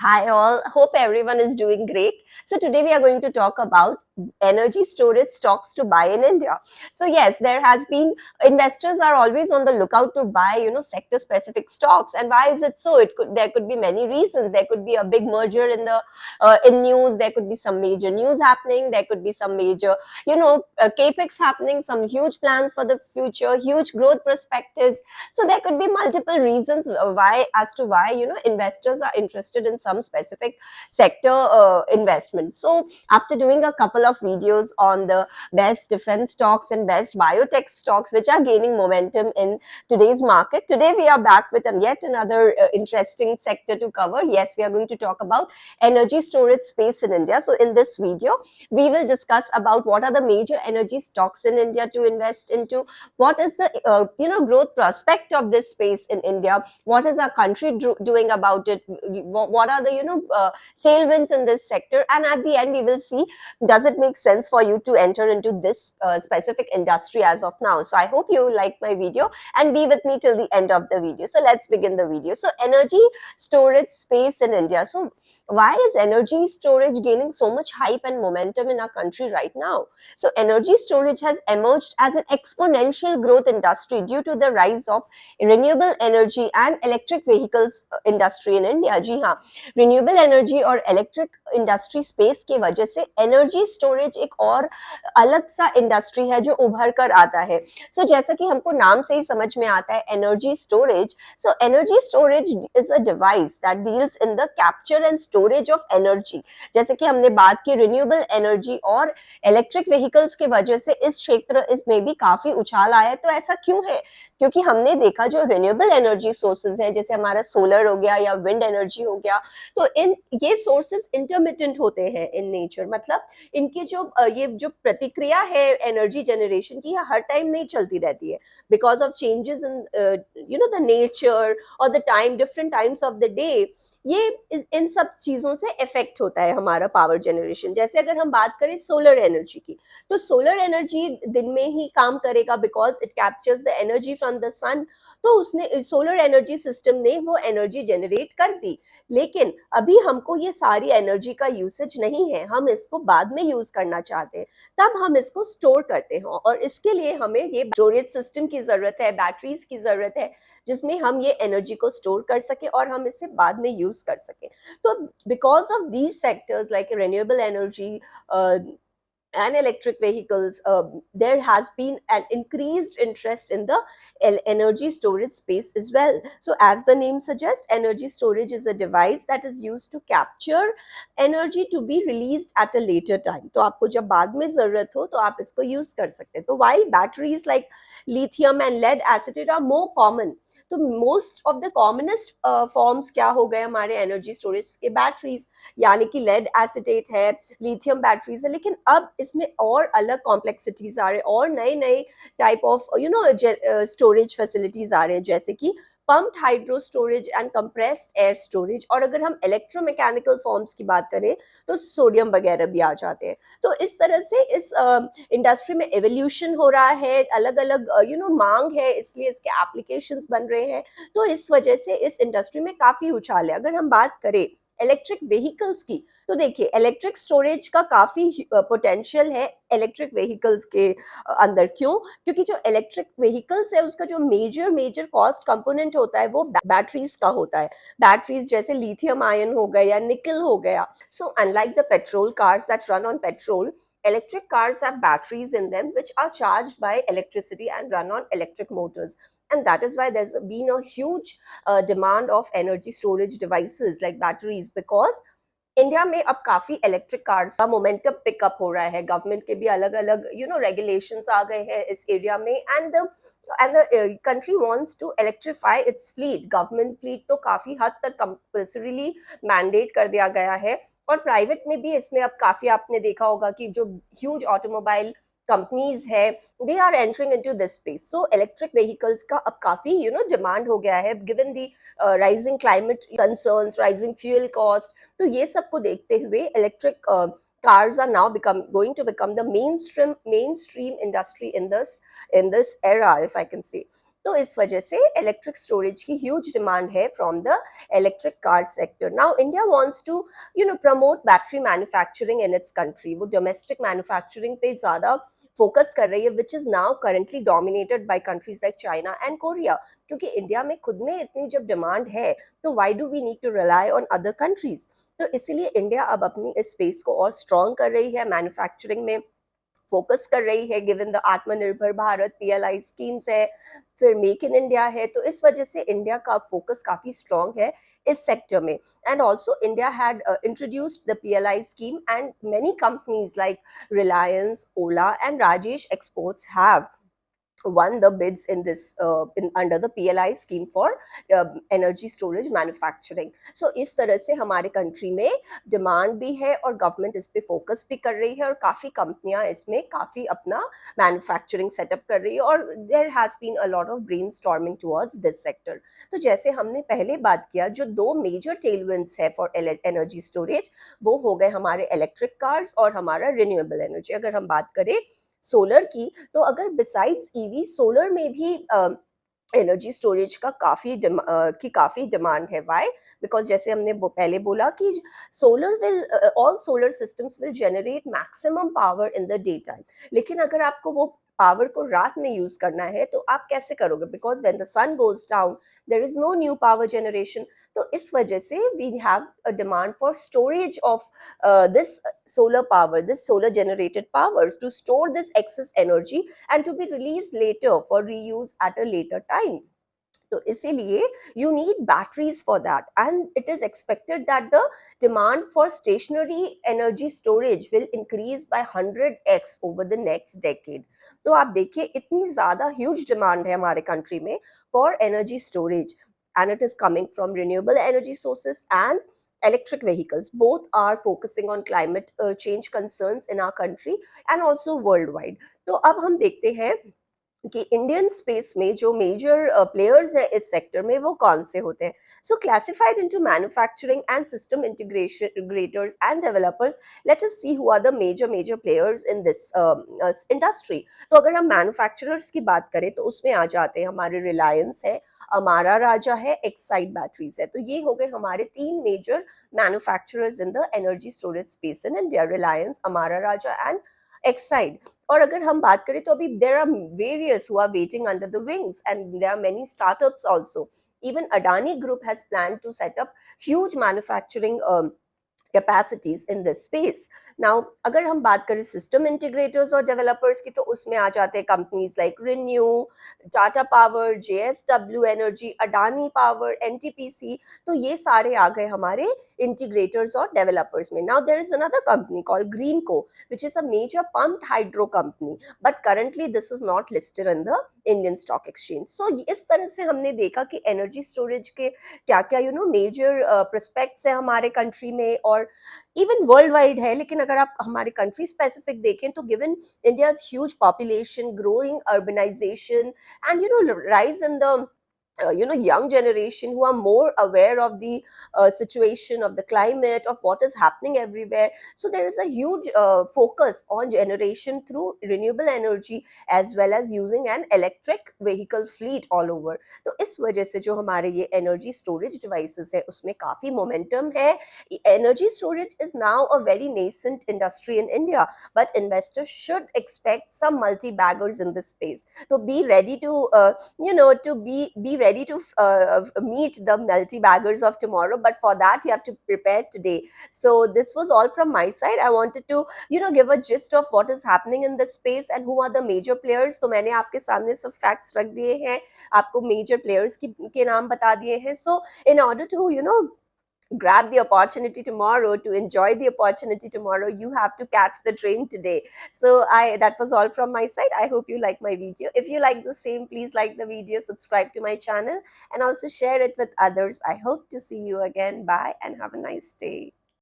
Hi all, hope everyone is doing great. So today we are going to talk about energy storage stocks to buy in India. So yes, there has been investors are always on the lookout to buy, sector specific stocks. And why is it so? There could be many reasons. There could be a big merger in the in news. There could be some major news happening. There could be some major, capex happening. Some huge plans for the future, huge growth perspectives. So there could be multiple reasons why investors are interested in some specific sector investment. So after doing a couple of videos on the best defense stocks and best biotech stocks which are gaining momentum in today's market, today we are back with yet another interesting sector to cover. Yes, we are going to talk about energy storage space in India. So in this video we will discuss about what are the major energy stocks in India to invest into, what is the growth prospect of this space in India, what is our country doing about it, what are the tailwinds in this sector, and at the end we will see, does it make sense for you to enter into this specific industry as of now. So I hope you like my video and be with me till the end of the video. So let's begin the video. So energy storage space in India. So why is energy storage gaining so much hype and momentum in our country right now? So energy storage has emerged as an exponential growth industry due to the rise of renewable energy and electric vehicles industry in India. जी हाँ, renewable energy और electric industry space के वजह से energy storage एक और अलग सा industry है जो उभर कर आता है. So जैसा कि हमको नाम से ही समझ में आता है energy storage. So energy storage is a device that deals in the capture and storage of energy. जैसे कि हमने बात की renewable energy और इलेक्ट्रिक व्हीकल्स के वजह से इस क्षेत्र इसमें भी काफी उछाल आया. तो ऐसा क्यों है? क्योंकि हमने देखा जो रिन्यूएबल एनर्जी सोर्सेज हैं, जैसे हमारा सोलर हो गया या विंड एनर्जी हो गया, तो इन ये सोर्सेज इंटरमिटेंट होते हैं इन नेचर. मतलब इनकी ये जो प्रतिक्रिया है एनर्जी जनरेशन की, हर टाइम नहीं चलती रहती है, because of changes in the nature और the time, different times of the day. ये इन सब चीजों से इफेक्ट होता है हमारा पावर जनरेशन. जैसे अगर हम बात करें सोलर एनर्जी की, तो सोलर एनर्जी दिन में ही काम करेगा because it captures the energy from the sun. तो उसने सोलर एनर्जी सिस्टम ने वो एनर्जी जनरेट कर दी, लेकिन अभी हमको ये सारी एनर्जी का यूसेज नहीं है, हम इसको बाद में यूज करना चाहते हैं, तब हम इसको स्टोर करते हैं. और इसके लिए हमें ये स्टोरेज सिस्टम की जरूरत है, बैटरीज की जरूरत है, जिसमें हम ये एनर्जी को स्टोर कर सके और हम इसे बाद में यूज कर सके. तो because of these sectors like renewable energy and electric vehicles, there has been an increased interest in the energy storage space as well. So as the name suggests, energy storage is a device that is used to capture energy to be released at a later time. तो आपको जब बाद में जरूरत हो तो आप इसको यूज कर सकते हैं. तो while batteries like lithium and lead acetate are more common, तो most of the commonest forms क्या हो गए हमारे एनर्जी स्टोरेज के? बैटरीज, यानी कि लेड एसिटेट है, लिथियम बैटरीज है. लेकिन अब इसमें और अलग कॉम्प्लेक्सिटीज आ रहे हैं, और नए नए टाइप ऑफ स्टोरेज फैसिलिटीज आ रहे हैं, जैसे कि pumped hydro storage and compressed air storage. और अगर हम इलेक्ट्रोमैकेनिकल फॉर्म्स की बात करें तो सोडियम वगैरह भी आ जाते हैं. तो इस तरह से इस इंडस्ट्री में एवोल्यूशन हो रहा है, अलग अलग मांग है, इसलिए इसके एप्लीकेशंस बन रहे हैं. तो इस वजह से इस इंडस्ट्री में काफी उछाल है. अगर हम बात करें इलेक्ट्रिक व्हीकल्स की, तो देखिए इलेक्ट्रिक स्टोरेज का काफी पोटेंशियल है इलेक्ट्रिक व्हीकल्स के अंदर. क्यों? क्योंकि जो इलेक्ट्रिक व्हीकल्स है उसका जो मेजर मेजर कॉस्ट कंपोनेंट होता है वो बैटरीज का होता है. बैटरीज जैसे लिथियम आयन हो गया या निकल हो गया. So unlike the petrol cars that run on petrol, electric cars have batteries in them which are charged by electricity and run on electric motors, and that is why there's been a huge demand of energy storage devices like batteries, because India में अब काफी electric cars का momentum pickup हो रहा है. Government के भी अलग अलग रेगुलेशंस आ गए हैं इस एरिया में, and the country wants to electrify its fleet. Government fleet तो काफी हद तक कंपल्सरीली मैंडेट कर दिया गया है, और प्राइवेट में भी इसमें अब काफी आपने देखा होगा कि जो ह्यूज ऑटोमोबाइल कंपनीज है, they are entering into this space. So electric vehicles का अब काफी डिमांड हो गया है, given the rising climate concerns, rising fuel cost. तो ये सब को देखते हुए electric cars are now going to become the mainstream industry in this era, if I can say. तो इस वजह से इलेक्ट्रिक स्टोरेज की ह्यूज डिमांड है from the electric car sector. Now India wants to promote battery manufacturing in its country. वो domestic manufacturing पे ज्यादा focus कर रही है, which is now currently dominated by countries like China and Korea. क्योंकि India में खुद में इतनी जब डिमांड है तो why do we need to rely on other countries. तो इसीलिए इंडिया अब अपनी इस स्पेस को और स्ट्रॉन्ग कर रही है, मैन्युफैक्चरिंग में फोकस कर रही है, गिवन द आत्मनिर्भर भारत पीएलआई स्कीम्स है, फिर मेक इन इंडिया है. तो इस वजह से इंडिया का फोकस काफी स्ट्रॉन्ग है इस सेक्टर में. And also India had introduced the PLI scheme and many companies like Reliance, Ola and Rajesh exports have won the bids in this under the PLI scheme for energy storage manufacturing. So इस तरह से हमारे country में demand भी है और government इस पे फोकस भी कर रही है और काफी कंपनियां इसमें काफी अपना मैन्युफैक्चरिंग सेटअप कर रही है और there has been a lot of brainstorming towards this sector. तो जैसे हमने पहले बात किया, जो दो मेजर टेलविंड्स है फॉर एनर्जी स्टोरेज वो हो गए हमारे इलेक्ट्रिक कार्स और हमारा रिन्यूएबल एनर्जी. अगर हम बात करें सोलर की, तो अगर बिसाइड्स ईवी सोलर में भी एनर्जी स्टोरेज का काफी डिमांड है. व्हाई? बिकॉज जैसे हमने पहले बोला कि solar will all solar systems will generate maximum power in the day time. लेकिन अगर आपको वो पावर को रात में यूज करना है तो आप कैसे करोगे? Because when the sun goes down there is no new power generation. तो इस वजह से we have a demand for storage of this solar power, this solar generated powers, to store this excess energy and to be released later for reuse at a later time. तो इसीलिए you need batteries for that, and it is expected that the demand for stationary energy storage will increase by 100x over the next decade. तो आप देखिए इतनी ज्यादा huge demand है हमारे country में for energy storage, and it is coming from renewable energy sources and electric vehicles. Both are focusing on climate change concerns in our country and also worldwide. तो अब हम देखते हैं कि इंडियन स्पेस में जो मेजर प्लेयर्स है इस सेक्टर में वो कौन से होते हैं. So classified into manufacturing and system integrators and developers, let us see who are the major players in this industry. तो अगर हम मैन्युफैक्चरर्स की बात करें तो उसमें आ जाते हैं हमारे रिलायंस है, अमारा राजा है, एक्साइड बैटरीज है. तो ये हो गए हमारे तीन major manufacturers in the energy storage space in India, Reliance, Amara Raja and Exide. और अगर हम बात करें तो अभी there are various who are waiting under the wings and there are many startups also. Even Adani Group has planned to set up huge manufacturing capacities in this space. Now अगर हम बात करें सिस्टम इंटीग्रेटर्स और developers की तो उसमें आ जाते हैं companies like renew, Tata power, JSW energy, Adani power, NTPC. तो ये सारे आ गए हमारे इंटीग्रेटर्स और डेवलपर्स में. Now there is another company called Greenko which is a major pumped hydro company, but currently this is not listed in the Indian Stock Exchange. So इस तरह से हमने देखा कि एनर्जी स्टोरेज के क्या क्या मेजर प्रोस्पेक्ट्स है हमारे कंट्री में और इवन वर्ल्ड वाइड है. लेकिन अगर आप हमारे कंट्री स्पेसिफिक देखें तो given India's huge population, growing urbanisation and rise in the young generation who are more aware of the situation of the climate, of what is happening everywhere. So there is a huge focus on generation through renewable energy as well as using an electric vehicle fleet all over. तो इस वजह से जो हमारे ये energy storage devices है उसमें काफी momentum है. Energy storage is now a very nascent industry in India, but investors should expect some multi-baggers in this space. So be ready to be ready to meet the multi-baggers of tomorrow, but for that you have to prepare today. So this was all from my side. I wanted to give a gist of what is happening in this space and who are the major players. तो मैंने आपके सामने सब facts रख दिए हैं, आपको major players के नाम बता दिए हैं. So in order to grab the opportunity tomorrow, to enjoy the opportunity tomorrow, you have to catch the train today. So that was all from my side. I hope you like my video. If you like the same, please like the video, subscribe to my channel and also share it with others. I hope to see you again. Bye and have a nice day.